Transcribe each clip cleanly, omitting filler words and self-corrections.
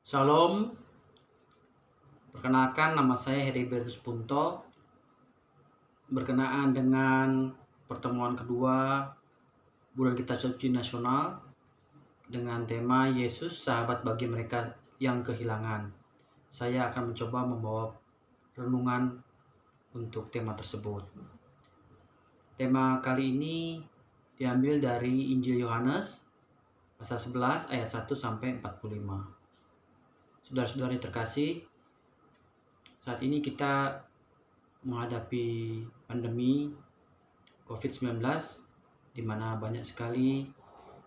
Shalom, perkenalkan nama saya Heribertus Punto. Berkenaan dengan pertemuan kedua Bulan Kitab Suci Nasional dengan tema Yesus sahabat bagi mereka yang kehilangan. Saya akan mencoba membawa renungan untuk tema tersebut. Tema kali ini diambil dari Injil Yohanes pasal 11 ayat 1 sampai 45. Saudara-saudari terkasih, saat ini kita menghadapi pandemi COVID-19 di mana banyak sekali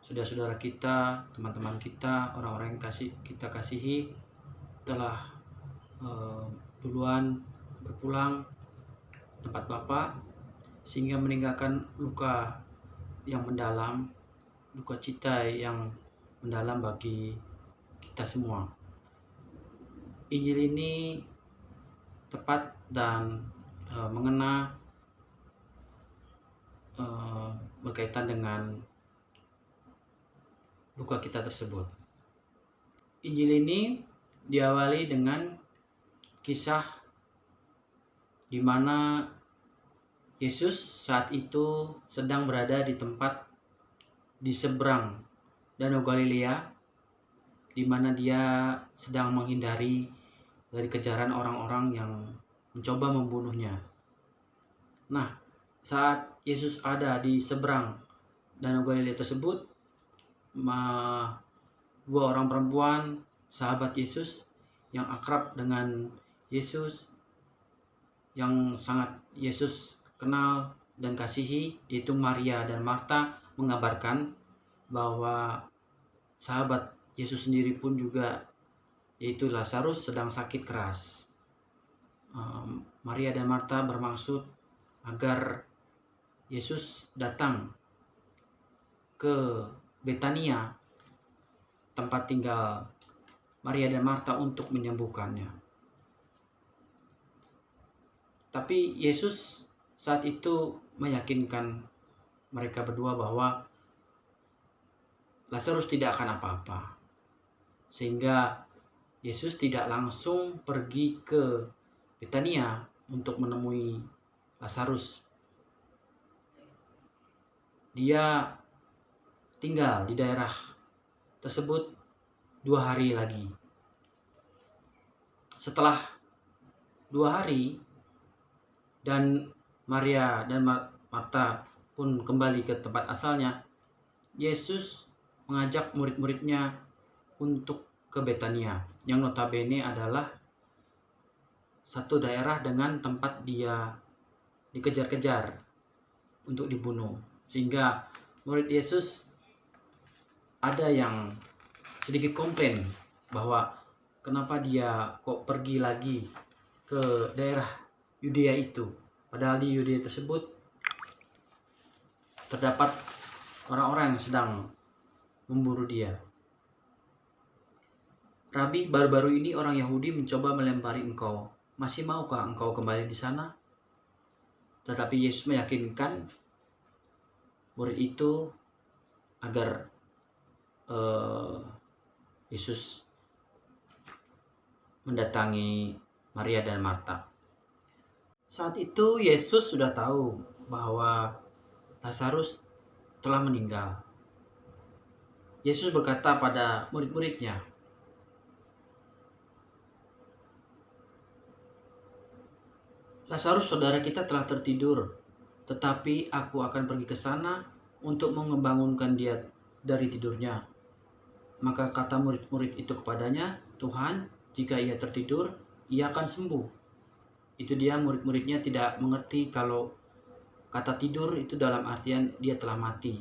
saudara-saudara kita, teman-teman kita, orang-orang yang kita kasihi telah duluan berpulang tempat Bapa, sehingga meninggalkan luka yang mendalam, luka cita yang mendalam bagi kita semua. Injil ini tepat dan mengena berkaitan dengan luka kita tersebut. Injil ini diawali dengan kisah di mana Yesus saat itu sedang berada di tempat di seberang Danau Galilea, di mana dia sedang menghindari dari kejaran orang-orang yang mencoba membunuhnya. Nah, saat Yesus ada di seberang Danau Galilea tersebut, dua orang perempuan sahabat Yesus yang akrab dengan Yesus, yang sangat Yesus kenal dan kasihi, yaitu Maria dan Marta, mengabarkan bahwa sahabat Yesus sendiri pun juga, yaitu Lazarus, sedang sakit keras. Maria dan Marta bermaksud agar Yesus datang ke Betania, tempat tinggal Maria dan Marta, untuk menyembuhkannya. Tapi Yesus saat itu meyakinkan mereka berdua bahwa Lazarus tidak akan apa-apa, sehingga Yesus tidak langsung pergi ke Betania untuk menemui Lazarus. Dia tinggal di daerah tersebut 2 hari lagi. Setelah 2 hari dan Maria dan Marta pun kembali ke tempat asalnya, Yesus mengajak murid-muridnya untuk ke Betania, yang notabene adalah satu daerah dengan tempat dia dikejar-kejar untuk dibunuh. Sehingga murid Yesus ada yang sedikit komplain bahwa kenapa dia kok pergi lagi ke daerah Yudea itu, padahal di Yudea tersebut terdapat orang-orang yang sedang memburu dia. Rabi, baru-baru ini orang Yahudi mencoba melempari engkau. Masih maukah engkau kembali di sana? Tetapi Yesus meyakinkan murid itu agar Yesus mendatangi Maria dan Marta. Saat itu Yesus sudah tahu bahwa Lazarus telah meninggal. Yesus berkata pada murid-muridnya, Lazarus saudara kita telah tertidur, tetapi aku akan pergi ke sana untuk membangunkan dia dari tidurnya. Maka kata murid-murid itu kepadanya, Tuhan, jika ia tertidur, ia akan sembuh. Itu dia, murid-muridnya tidak mengerti kalau kata tidur itu dalam artian dia telah mati.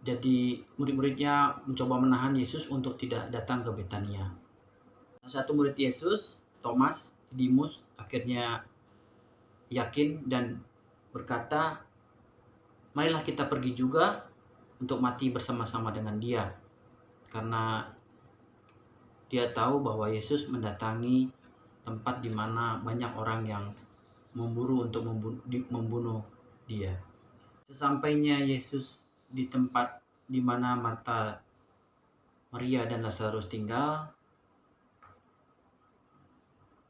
Jadi murid-muridnya mencoba menahan Yesus untuk tidak datang ke Betania. Satu murid Yesus, Thomas, Didimus, akhirnya yakin dan berkata, marilah kita pergi juga untuk mati bersama-sama dengan dia. Karena dia tahu bahwa Yesus mendatangi tempat di mana banyak orang yang memburu untuk membunuh dia. Sesampainya Yesus di tempat di mana Maria dan Lazarus tinggal,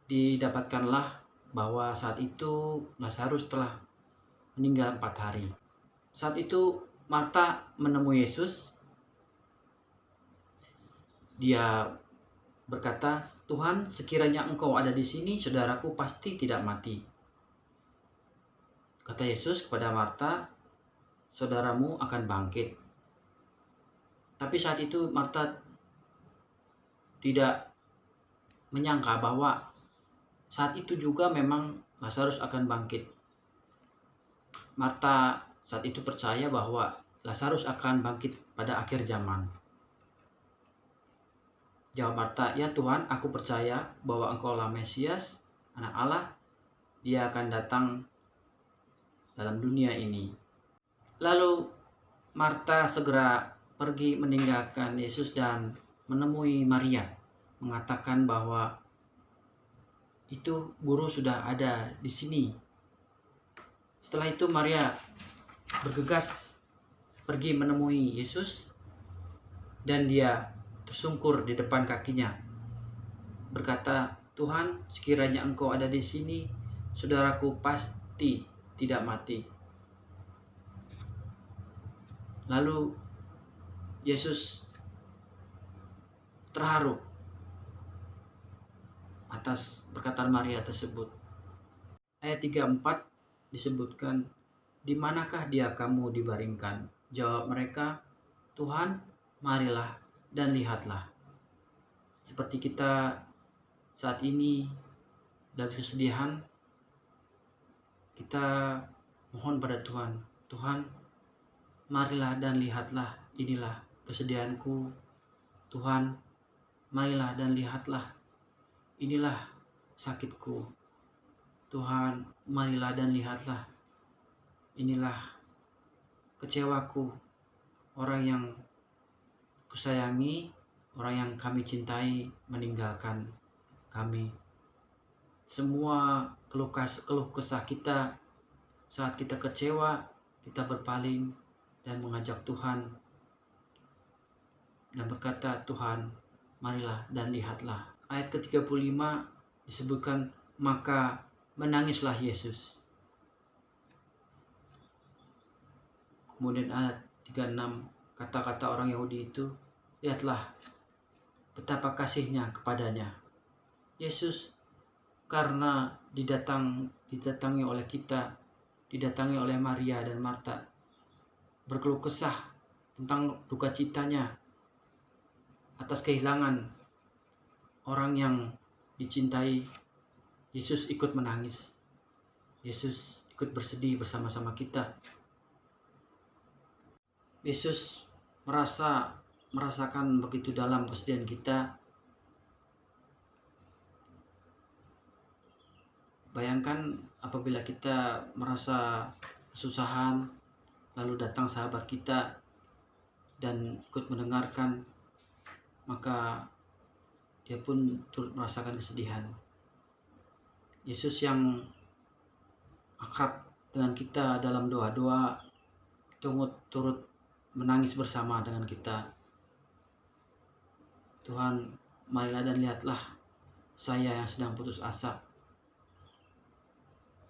didapatkanlah bahwa saat itu Lazarus telah meninggal 4 hari. Saat itu Marta menemui Yesus. Dia berkata, "Tuhan, sekiranya Engkau ada di sini, saudaraku pasti tidak mati." Kata Yesus kepada Marta, "Saudaramu akan bangkit." Tapi saat itu Marta tidak menyangka bahwa saat itu juga memang Lazarus akan bangkit. Marta saat itu percaya bahwa Lazarus akan bangkit pada akhir zaman. Jawab Marta, "Ya Tuhan, aku percaya bahwa Engkaulah Mesias, Anak Allah. Dia akan datang dalam dunia ini." Lalu Marta segera pergi meninggalkan Yesus dan menemui Maria, mengatakan bahwa itu guru sudah ada di sini. Setelah itu Maria bergegas pergi menemui Yesus dan dia tersungkur di depan kakinya, berkata, "Tuhan, sekiranya Engkau ada di sini, saudaraku pasti tidak mati." Lalu Yesus terharu atas perkataan Maria tersebut. Ayat 34 disebutkan, "Di manakah dia kamu dibaringkan?" Jawab mereka, "Tuhan, marilah dan lihatlah." Seperti kita saat ini dalam kesedihan, kita mohon pada Tuhan, "Tuhan, marilah dan lihatlah, inilah kesedihanku. Tuhan, marilah dan lihatlah, inilah sakitku. Tuhan, marilah dan lihatlah, inilah kecewaku. Orang yang kusayangi, orang yang kami cintai meninggalkan kami." Semua keluh kesah kita saat kita kecewa, kita berpaling dan mengajak Tuhan dan berkata, "Tuhan, marilah dan lihatlah." Ayat ke-35 disebutkan, "Maka menangislah Yesus." Kemudian ayat 36, kata-kata orang Yahudi itu, "Lihatlah betapa kasihnya kepadanya." Yesus karena didatangi oleh kita, didatangi oleh Maria dan Marta, berkeluh kesah tentang duka citanya atas kehilangan orang yang dicintai. Yesus ikut menangis. Yesus ikut bersedih bersama-sama kita. Yesus merasakan begitu dalam kesedihan kita. Bayangkan apabila kita merasa kesusahan, lalu datang sahabat kita dan ikut mendengarkan, maka dia pun turut merasakan kesedihan. Yesus yang akrab dengan kita dalam doa-doa, turut menangis bersama dengan kita. "Tuhan, marilah dan lihatlah saya yang sedang putus asa."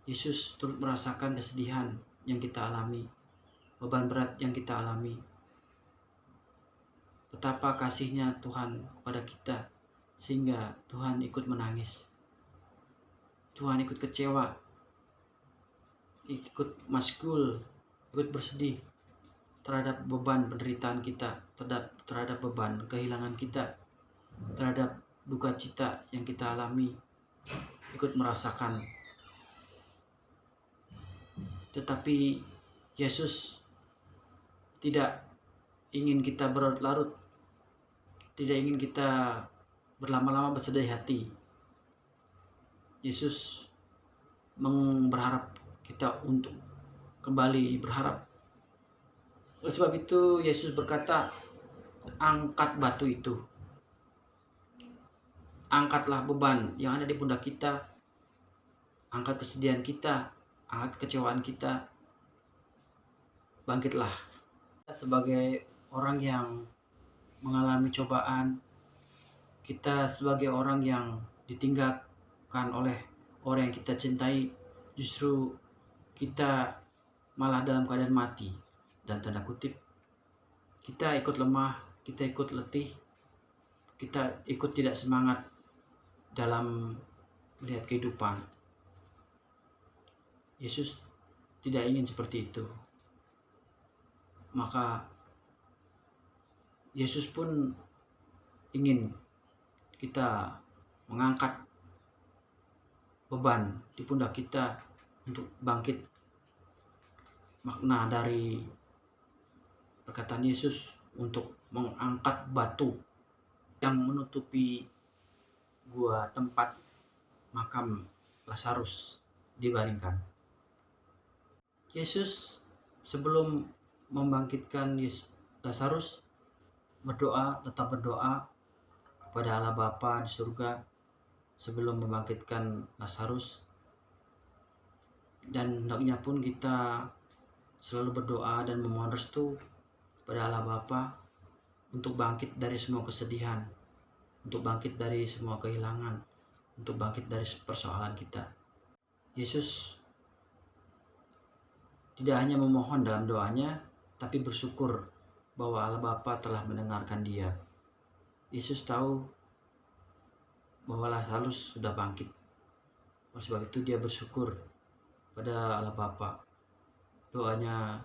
Yesus turut merasakan kesedihan yang kita alami, beban berat yang kita alami. Betapa kasihnya Tuhan kepada kita, sehingga Tuhan ikut menangis. Tuhan ikut kecewa, ikut maskul, ikut bersedih terhadap beban penderitaan kita, terhadap beban kehilangan kita, terhadap duka cita yang kita alami, ikut merasakan. Tetapi Yesus tidak ingin kita berlarut, tidak ingin kita berlama-lama bersedih hati. Yesus berharap kita untuk kembali berharap. Oleh sebab itu Yesus berkata, "Angkat batu itu. Angkatlah beban yang ada di pundak kita. Angkat kesedihan kita, angkat kekecewaan kita. Bangkitlah." Sebagai orang yang mengalami cobaan, kita sebagai orang yang ditinggalkan oleh orang yang kita cintai, justru kita malah dalam keadaan mati, dan tanda kutip, kita ikut lemah, kita ikut letih, kita ikut tidak semangat dalam melihat kehidupan. Yesus tidak ingin seperti itu. Maka Yesus pun ingin kita mengangkat beban di pundak kita untuk bangkit. Makna dari perkataan Yesus untuk mengangkat batu yang menutupi gua tempat makam Lazarus dibaringkan. Yesus sebelum membangkitkan Lazarus tetap berdoa kepada Allah Bapa di surga sebelum membangkitkan Lazarus, dan hendaknya pun kita selalu berdoa dan memohon restu pada Allah Bapa untuk bangkit dari semua kesedihan, untuk bangkit dari semua kehilangan, untuk bangkit dari persoalan kita. Yesus tidak hanya memohon dalam doanya, tapi bersyukur bahwa Allah Bapa telah mendengarkan dia. Yesus tahu bahwa Lazarus sudah bangkit. Oleh sebab itu dia bersyukur pada Allah Bapa. Doanya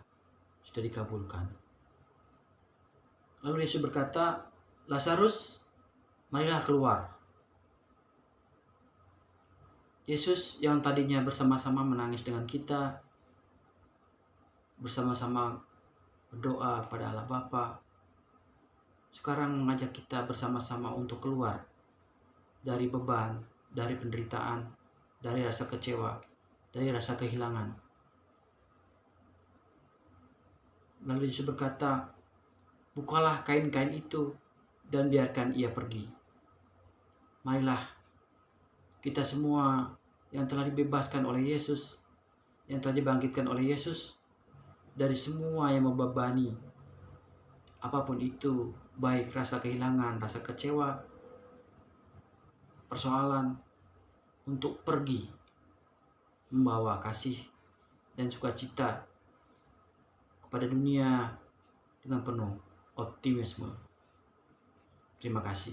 sudah dikabulkan. Lalu Yesus berkata, "Lazarus, marilah keluar." Yesus yang tadinya bersama-sama menangis dengan kita, bersama-sama berdoa pada Allah Bapa, sekarang mengajak kita bersama-sama untuk keluar dari beban, dari penderitaan, dari rasa kecewa, dari rasa kehilangan. Lalu Yesus berkata, "Bukalah kain-kain itu dan biarkan ia pergi." Marilah kita semua yang telah dibebaskan oleh Yesus, yang telah dibangkitkan oleh Yesus dari semua yang membebani, apapun itu, baik rasa kehilangan, rasa kecewa, persoalan, untuk pergi membawa kasih dan sukacita kepada dunia dengan penuh optimisme. Terima kasih.